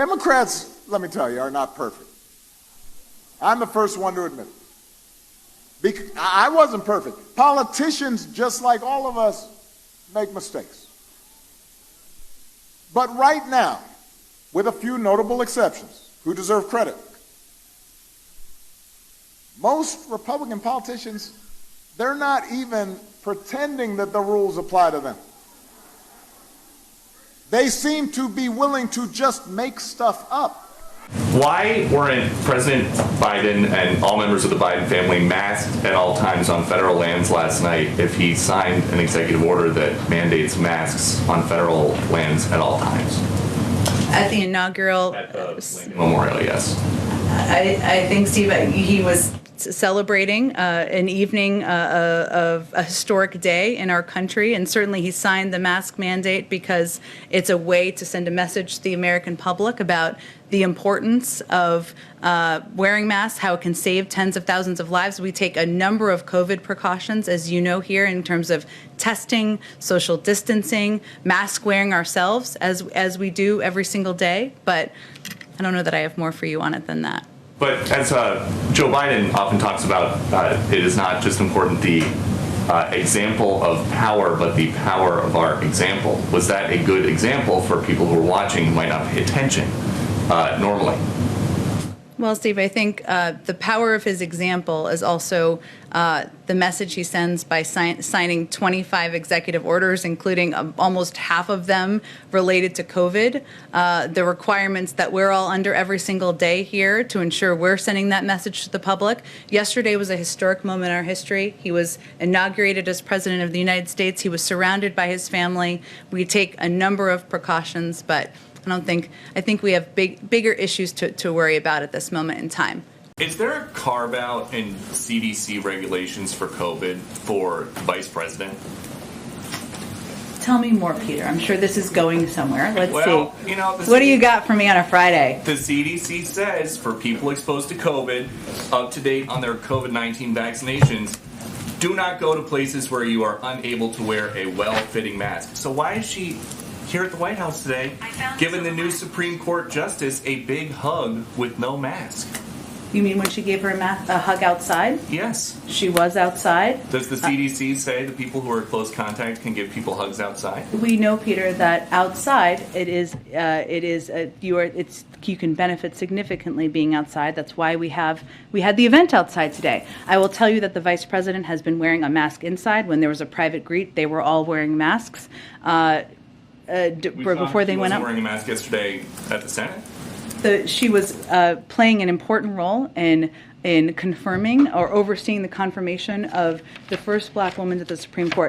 Democrats, let me tell you, are not perfect. I'm the first one to admit it. I wasn't perfect. Politicians, just like all of us, make mistakes. But right now, with a few notable exceptions who deserve credit, most Republican politicians, they're not even pretending that the rules apply to them. They seem to be willing to just make stuff up. Why weren't President Biden and all members of the Biden family masked at all times on federal lands last night if he signed an executive order that mandates masks on federal lands at all times? At the inaugural... At the Lincoln Memorial, yes. I think, Steve, he was celebrating an evening of a historic day in our country, and certainly he signed the mask mandate because it's a way to send a message to the American public about the importance of wearing masks, how it can save tens of thousands of lives. We take a number of COVID precautions, as you know here, in terms of testing, social distancing, mask wearing ourselves, as we do every single day. But I don't know that I have more for you on it than that. But as Joe Biden often talks about, it is not just important the example of power, but the power of our example. Was that a good example for people who are watching who might not pay attention normally? Well, Steve, I think the power of his example is also the message he sends by signing 25 executive orders, including almost half of them related to COVID, the requirements that we're all under every single day here to ensure we're sending that message to the public. Yesterday was a historic moment in our history. He was inaugurated as President of the United States. He was surrounded by his family. We take a number of precautions, but I think we have bigger issues to worry about at this moment in time. Is there a carve-out in CDC regulations for COVID for the Vice President? Tell me more, Peter. I'm sure this is going somewhere. Let's see. You know, what do you got for me on a Friday? The CDC says for people exposed to COVID, up to date on their COVID-19 vaccinations, do not go to places where you are unable to wear a well-fitting mask. So why is she here at the White House today, giving the new Supreme Court justice a big hug with no mask? You mean when she gave her a hug outside? Yes. She was outside. Does the CDC say that people who are close contact can give people hugs outside? We know, Peter, that outside you can benefit significantly being outside. That's why we had the event outside today. I will tell you that the Vice President has been wearing a mask inside. When there was a private greet, they were all wearing masks. Before they went up. Wearing a mask yesterday at the Senate. She was playing an important role in confirming or overseeing the confirmation of the first black woman to the Supreme Court.